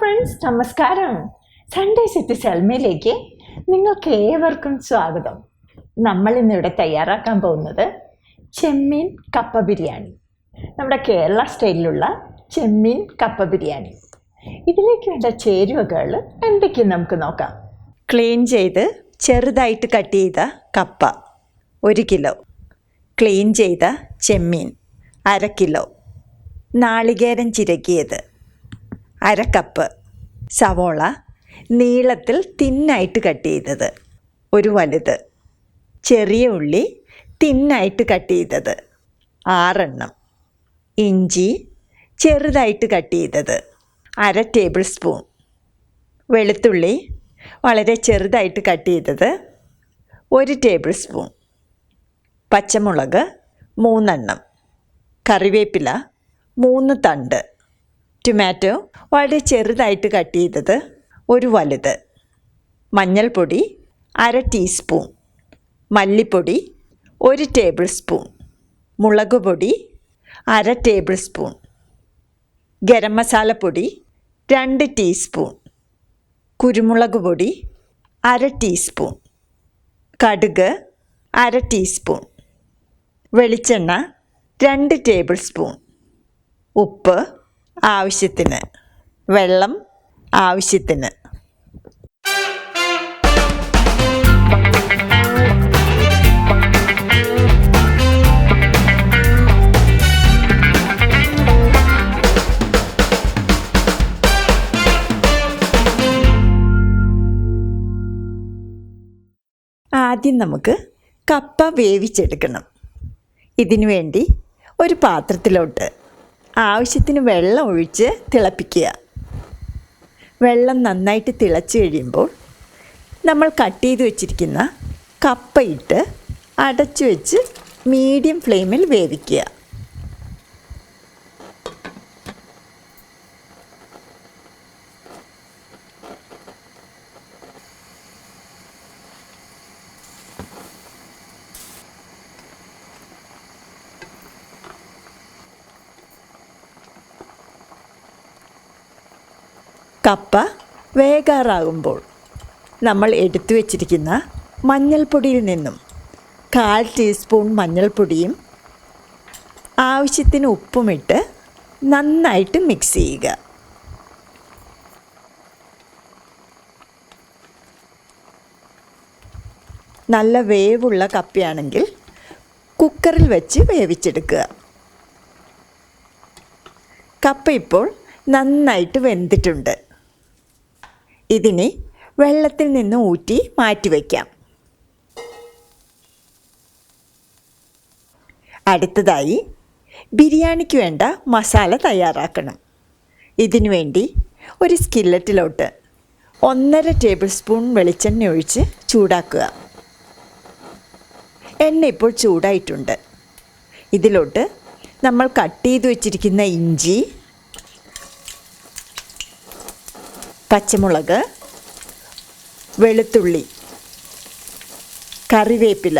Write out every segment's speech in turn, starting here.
Friends, നമസ്കാരം. Sunday city സെൽമയിലേക്ക് നിങ്ങൾക്ക് ഏവർക്കും സ്വാഗതം. നമ്മൾ ഇന്നിവിടെ തയ്യാറാക്കാൻ പോകുന്നത് ചെമ്മീൻ കപ്പ ബിരിയാണി. നമ്മുടെ കേരള സ്റ്റൈലിലുള്ള ചെമ്മീൻ കപ്പ ബിരിയാണി. ഇതിലേക്ക് വേണ്ട ചേരുവകൾ എന്തൊക്കെയെന്ന് നമുക്ക് നോക്കാം. ക്ലീൻ ചെയ്ത് ചെറുതായിട്ട് കട്ട് ചെയ്ത കപ്പ 1 കിലോ, ക്ലീൻ ചെയ്ത ചെമ്മീൻ 1/2 കിലോ, നാളികേരം ചിരകിയത് 1/2 കപ്പ്, സവോള നീളത്തിൽ തിന്നായിട്ട് കട്ട് ചെയ്തത് 1 വലുത്, ചെറിയ ഉള്ളി തിന്നായിട്ട് കട്ട് ചെയ്തത് 6 എണ്ണം, ഇഞ്ചി ചെറുതായിട്ട് കട്ട് ചെയ്തത് 1/2 ടേബിൾ സ്പൂൺ, വെളുത്തുള്ളി വളരെ ചെറുതായിട്ട് കട്ട് ചെയ്തത് 1 ടേബിൾ സ്പൂൺ, പച്ചമുളക് 3 എണ്ണം, കറിവേപ്പില 3 തണ്ട്, ടൊമാറ്റോ വളരെ ചെറുതായിട്ട് കട്ട് ചെയ്തത് 1 വലുത്, മഞ്ഞൾപ്പൊടി 1/2 ടീസ്പൂൺ, മല്ലിപ്പൊടി 1 ടേബിൾ സ്പൂൺ, മുളക് പൊടി 1/2 ടേബിൾ സ്പൂൺ, ഗരം മസാലപ്പൊടി 2 ടീസ്പൂൺ, കുരുമുളക് പൊടി 1/2 ടീസ്പൂൺ, കടുക് 1/2 ടീസ്പൂൺ, വെളിച്ചെണ്ണ 2 ടേബിൾ സ്പൂൺ, ഉപ്പ് ആവശ്യത്തിന്, വെള്ളം ആവശ്യത്തിന്. ആദ്യം നമുക്ക് കപ്പ വേവിച്ചെടുക്കണം. ഇതിനു വേണ്ടി ഒരു പാത്രത്തിലോട്ട് ആവശ്യത്തിന് വെള്ളം ഒഴിച്ച് തിളപ്പിക്കുക. വെള്ളം നന്നായിട്ട് തിളച്ച് കഴിയുമ്പോൾ നമ്മൾ കട്ട് ചെയ്ത് വെച്ചിരിക്കുന്ന കപ്പ ഇട്ട് അടച്ചു വെച്ച് മീഡിയം ഫ്ലെയിമിൽ വേവിക്കുക. കപ്പ വേകാറാകുമ്പോൾ നമ്മൾ എടുത്തു വച്ചിരിക്കുന്ന മഞ്ഞൾപ്പൊടിയിൽ നിന്നും 1/4 ടീസ്പൂൺ മഞ്ഞൾപ്പൊടിയും ആവശ്യത്തിന് ഉപ്പുമിട്ട് നന്നായിട്ട് മിക്സ് ചെയ്യുക. നല്ല വേവുള്ള കപ്പയാണെങ്കിൽ കുക്കറിൽ വെച്ച് വേവിച്ചെടുക്കുക. കപ്പ ഇപ്പോൾ നന്നായിട്ട് വെന്തിട്ടുണ്ട്. ഇതിനെ വെള്ളത്തിൽ നിന്ന് ഊറ്റി മാറ്റി വയ്ക്കാം. അടുത്തതായി ബിരിയാണിക്ക് വേണ്ട മസാല തയ്യാറാക്കണം. ഇതിനു വേണ്ടി ഒരു സ്കില്ലറ്റിലോട്ട് 1/2 ടേബിൾ സ്പൂൺ വെളിച്ചെണ്ണ ഒഴിച്ച് ചൂടാക്കുക. എണ്ണ ഇപ്പോൾ ചൂടായിട്ടുണ്ട്. ഇതിലോട്ട് നമ്മൾ കട്ട് ചെയ്ത് വച്ചിരിക്കുന്ന ഇഞ്ചി, പച്ചമുളക്, വെളുത്തുള്ളി, കറിവേപ്പില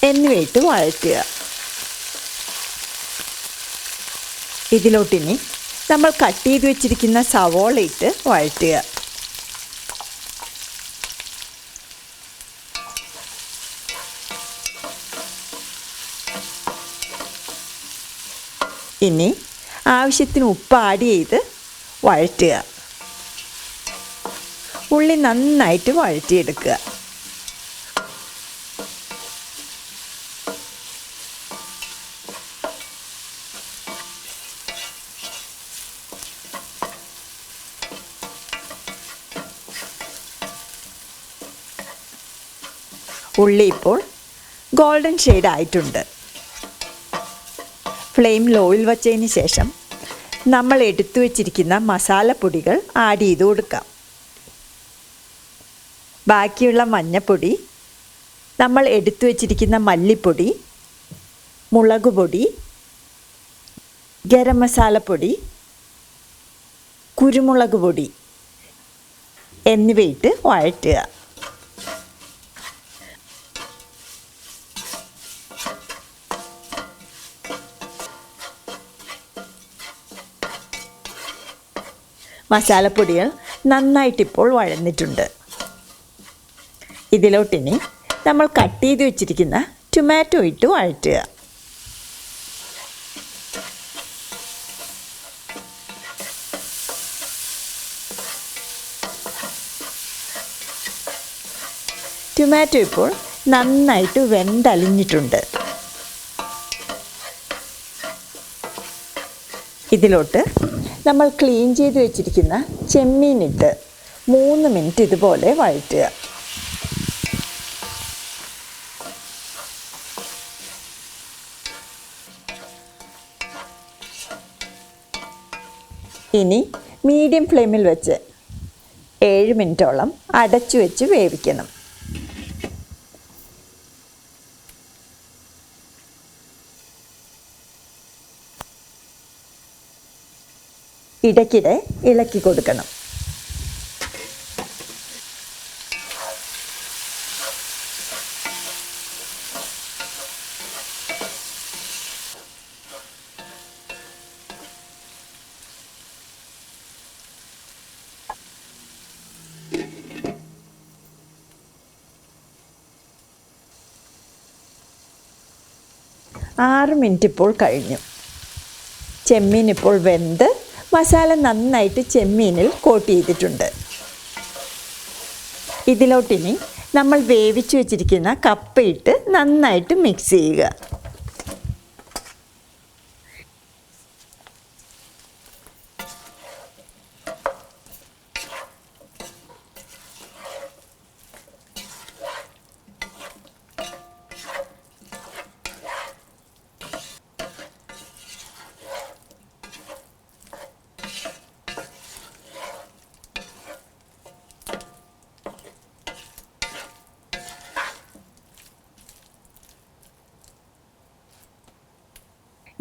എന്നിവയിട്ട് വഴറ്റുക. ഇതിലോട്ടിനി നമ്മൾ കട്ട് ചെയ്ത് വെച്ചിരിക്കുന്ന സവോള ഇട്ട് വഴറ്റുക. ഇനി ആവശ്യത്തിന് ഉപ്പ് ആഡ് ചെയ്ത് വഴറ്റുക. ഉള്ളി നന്നായിട്ട് വഴറ്റിയെടുക്കുക. ഉള്ളി ഇപ്പോൾ ഗോൾഡൻ ഷെയ്ഡ് ആയിട്ടുണ്ട്. ഫ്ലെയിം ലോയിൽ വച്ചതിന് ശേഷം നമ്മൾ എടുത്തു വച്ചിരിക്കുന്ന മസാലപ്പൊടികൾ ആഡ് ചെയ്ത് കൊടുക്കാം. ബാക്കിയുള്ള മഞ്ഞൾപ്പൊടി, നമ്മൾ എടുത്തു വച്ചിരിക്കുന്ന മല്ലിപ്പൊടി, മുളക് പൊടി, ഗരം മസാലപ്പൊടി, കുരുമുളക് പൊടി എന്നിവയിട്ട് വഴറ്റുക. മസാലപ്പൊടികൾ നന്നായിട്ടിപ്പോൾ വഴന്നിട്ടുണ്ട്. ഇതിലോട്ടിനി നമ്മൾ കട്ട് ചെയ്ത് വെച്ചിരിക്കുന്ന ടൊമാറ്റോ ഇട്ട് വഴറ്റുക. ടൊമാറ്റോ ഇപ്പോൾ നന്നായിട്ട് വെന്തലിഞ്ഞിട്ടുണ്ട്. ഇതിലോട്ട് നമ്മൾ ക്ലീൻ ചെയ്ത് വെച്ചിരിക്കുന്ന ചെമ്മീനിട്ട് 3 മിനിറ്റ് ഇതുപോലെ വഴറ്റുക. ഇനി മീഡിയം ഫ്ലെയിമിൽ വെച്ച് 7 മിനിറ്റോളം അടച്ചു വെച്ച് വേവിക്കണം. ഇടയ്ക്കിടെ ഇളക്കി കൊടുക്കണം. ആറ് മിനിറ്റ് ഇപ്പോൾ കഴിഞ്ഞു. ചെമ്മീൻ ഇപ്പോൾ വെന്ത് മസാല നന്നായിട്ട് ചെമ്മീനിൽ കോട്ട് ചെയ്തിട്ടുണ്ട്. ഇതിലോട്ടിനി നമ്മൾ വേവിച്ച് വെച്ചിരിക്കുന്ന കപ്പയിട്ട് നന്നായിട്ട് മിക്സ് ചെയ്യുക.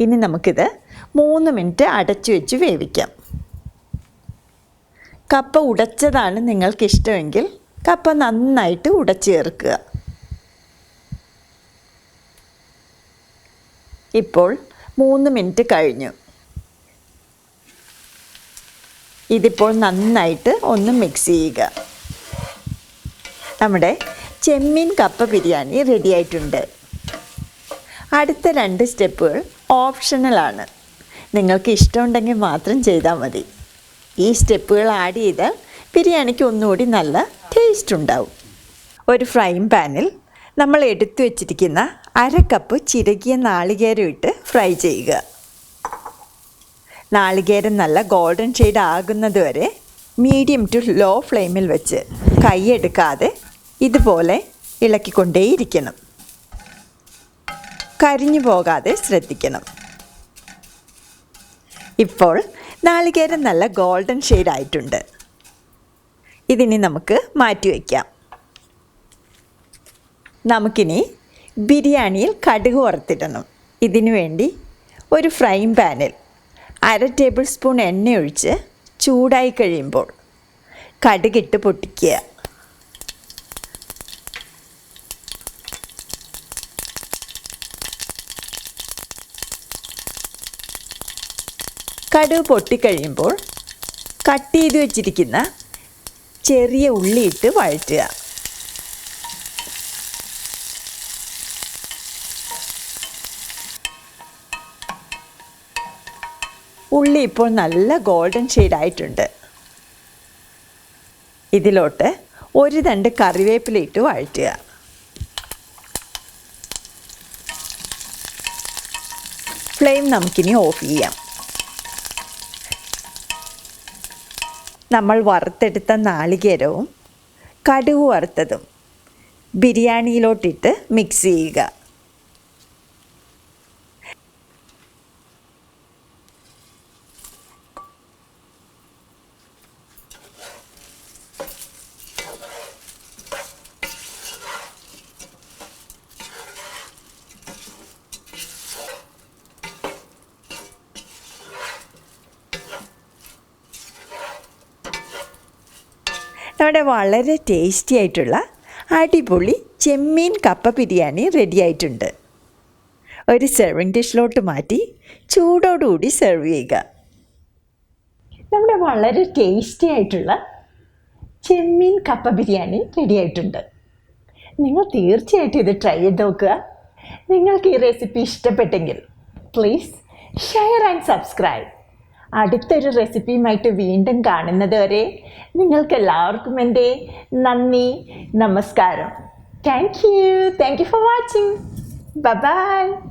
ഇനി നമുക്കിത് 3 മിനിറ്റ് അടച്ചു വെച്ച് വേവിക്കാം. കപ്പ ഉടച്ചതാണ് നിങ്ങൾക്കിഷ്ടമെങ്കിൽ കപ്പ നന്നായിട്ട് ഉടച്ച് ചേർക്കുക. ഇപ്പോൾ 3 മിനിറ്റ് കഴിഞ്ഞു. ഇതിപ്പോൾ നന്നായിട്ട് ഒന്ന് മിക്സ് ചെയ്യുക. നമ്മുടെ ചെമ്മീൻ കപ്പ ബിരിയാണി റെഡി ആയിട്ടുണ്ട്. അടുത്ത 2 സ്റ്റെപ്പുകൾ ഓപ്ഷണലാണ്. നിങ്ങൾക്ക് ഇഷ്ടമുണ്ടെങ്കിൽ മാത്രം ചെയ്താൽ മതി. ഈ സ്റ്റെപ്പുകൾ ആഡ് ചെയ്താൽ ബിരിയാണിക്ക് ഒന്നുകൂടി നല്ല ടേസ്റ്റ് ഉണ്ടാവും. ഒരു ഫ്രൈയിങ് പാനിൽ നമ്മൾ എടുത്തു വച്ചിരിക്കുന്ന 1/2 കപ്പ് ചിരകിയ നാളികേരം ഇട്ട് ഫ്രൈ ചെയ്യുക. നാളികേരം നല്ല ഗോൾഡൻ ഷെയ്ഡ് ആകുന്നത് വരെ മീഡിയം ടു ലോ ഫ്ലെയിമിൽ വെച്ച് കൈയെടുക്കാതെ ഇതുപോലെ ഇളക്കിക്കൊണ്ടേയിരിക്കണം. കരിഞ്ഞു പോകാതെ ശ്രദ്ധിക്കണം. ഇപ്പോൾ നാളികേരം നല്ല ഗോൾഡൻ ഷെയ്ഡ് ആയിട്ടുണ്ട്. ഇതിനി നമുക്ക് മാറ്റി വയ്ക്കാം. നമുക്കിനി ബിരിയാണിയിൽ കടുക് വറുത്തിടണം. ഇതിനു വേണ്ടി ഒരു ഫ്രൈയിങ് പാനിൽ 1/2 ടേബിൾ സ്പൂൺ എണ്ണ ഒഴിച്ച് ചൂടായി കഴിയുമ്പോൾ കടുകിട്ട് പൊട്ടിക്കുക. കടുക് പൊട്ടിക്കഴിയുമ്പോൾ കട്ട് ചെയ്ത് വെച്ചിരിക്കുന്ന ചെറിയ ഉള്ളിയിട്ട് വഴറ്റുക. ഉള്ളി ഇപ്പോൾ നല്ല ഗോൾഡൻ ഷെയ്ഡ് ആയിട്ടുണ്ട്. ഇതിലോട്ട് 1 തണ്ട് കറിവേപ്പിലയിട്ട് വഴറ്റുക. ഫ്ലെയിം നമുക്കിനി ഓഫ് ചെയ്യാം. നമ്മൾ വറുത്തെടുത്ത നാളികേരവും കടുക് വറുത്തതും ബിരിയാണിയിലോട്ടിട്ട് മിക്സ് ചെയ്യുക. നമ്മുടെ വളരെ ടേസ്റ്റി ആയിട്ടുള്ള അടിപൊളി ചെമ്മീൻ കപ്പ ബിരിയാണി റെഡി ആയിട്ടുണ്ട്. ഒരു സെർവിങ് ഡിഷിലോട്ട് മാറ്റി ചൂടോടുകൂടി സെർവ് ചെയ്യുക. നമ്മുടെ വളരെ ടേസ്റ്റി ആയിട്ടുള്ള ചെമ്മീൻ കപ്പ ബിരിയാണി റെഡി ആയിട്ടുണ്ട്. നിങ്ങൾ തീർച്ചയായിട്ടും ഇത് ട്രൈ ചെയ്ത് നോക്കുക. നിങ്ങൾക്ക് ഈ റെസിപ്പി ഇഷ്ടപ്പെട്ടെങ്കിൽ പ്ലീസ് ഷെയർ ആൻഡ് സബ്സ്ക്രൈബ്. അടുത്തൊരു റെസിപ്പിയുമായിട്ട് വീണ്ടും കാണുന്നത് വരെ നിങ്ങൾക്ക് എല്ലാവർക്കും എൻ്റെ നന്ദി, നമസ്കാരം. Thank you for watching. By.